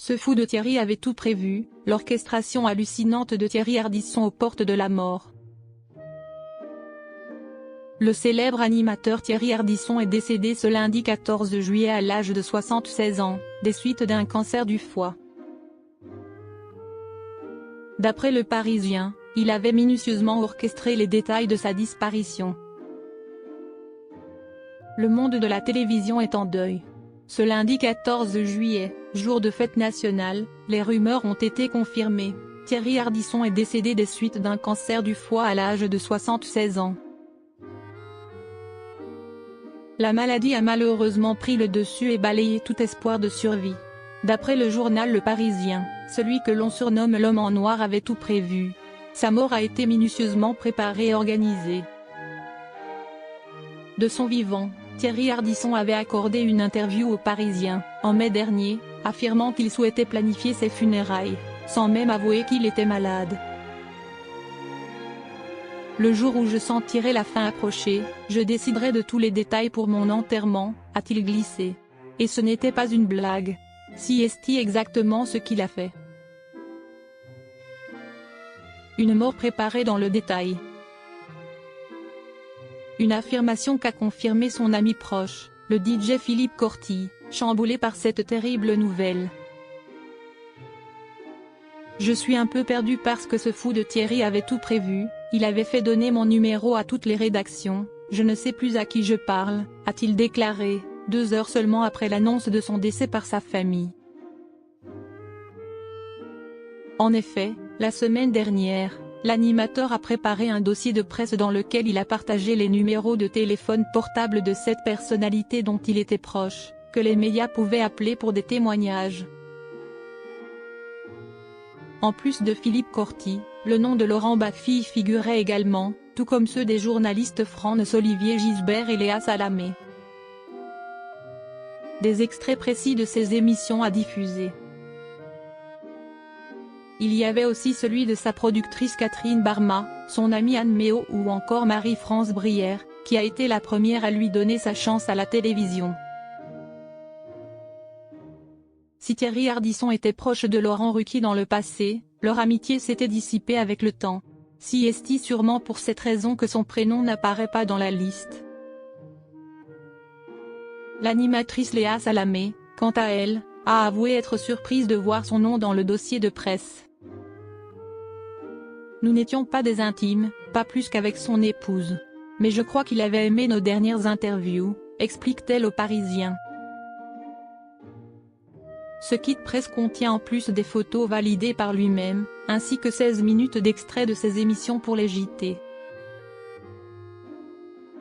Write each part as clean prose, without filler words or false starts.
Ce fou de Thierry avait tout prévu, l'orchestration hallucinante de Thierry Ardisson aux portes de la mort. Le célèbre animateur Thierry Ardisson est décédé ce lundi 14 juillet à l'âge de 76 ans, des suites d'un cancer du foie. D'après Le Parisien, il avait minutieusement orchestré les détails de sa disparition. Le monde de la télévision est en deuil. Ce lundi 14 juillet, jour de fête nationale, les rumeurs ont été confirmées. Thierry Ardisson est décédé des suites d'un cancer du foie à l'âge de 76 ans. La maladie a malheureusement pris le dessus et balayé tout espoir de survie. D'après le journal Le Parisien, celui que l'on surnomme l'homme en noir avait tout prévu. Sa mort a été minutieusement préparée et organisée. De son vivant, Thierry Ardisson avait accordé une interview au Parisien, en mai dernier, affirmant qu'il souhaitait planifier ses funérailles, sans même avouer qu'il était malade. Le jour où je sentirai la fin approcher, je déciderai de tous les détails pour mon enterrement, a-t-il glissé. Et ce n'était pas une blague. Si est-il exactement ce qu'il a fait. Une mort préparée dans le détail. Une affirmation qu'a confirmé son ami proche, le DJ Philippe Corti, chamboulé par cette terrible nouvelle. Je suis un peu perdu parce que ce fou de Thierry avait tout prévu, il avait fait donner mon numéro à toutes les rédactions, je ne sais plus à qui je parle, a-t-il déclaré, 2 heures seulement après l'annonce de son décès par sa famille. En effet, la semaine dernière, l'animateur a préparé un dossier de presse dans lequel il a partagé les numéros de téléphone portable de 7 personnalités dont il était proche, que les médias pouvaient appeler pour des témoignages. En plus de Philippe Corti, le nom de Laurent Baffie figurait également, tout comme ceux des journalistes France-Olivier Gisbert et Léa Salamé. Des extraits précis de ces émissions à diffuser. Il y avait aussi celui de sa productrice Catherine Barma, son amie Anne Méo ou encore Marie-France Brière, qui a été la première à lui donner sa chance à la télévision. Si Thierry Ardisson était proche de Laurent Ruquier dans le passé, leur amitié s'était dissipée avec le temps. Si est-il sûrement pour cette raison que son prénom n'apparaît pas dans la liste. L'animatrice Léa Salamé, quant à elle, a avoué être surprise de voir son nom dans le dossier de presse. Nous n'étions pas des intimes, pas plus qu'avec son épouse. Mais je crois qu'il avait aimé nos dernières interviews, explique-t-elle au Parisien. Ce kit presse contient en plus des photos validées par lui-même, ainsi que 16 minutes d'extraits de ses émissions pour les JT.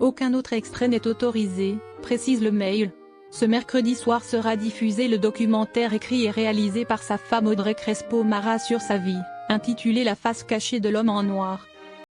Aucun autre extrait n'est autorisé, précise le mail. Ce mercredi soir sera diffusé le documentaire écrit et réalisé par sa femme Audrey Crespo-Mara sur sa vie, intitulé La face cachée de l'homme en noir.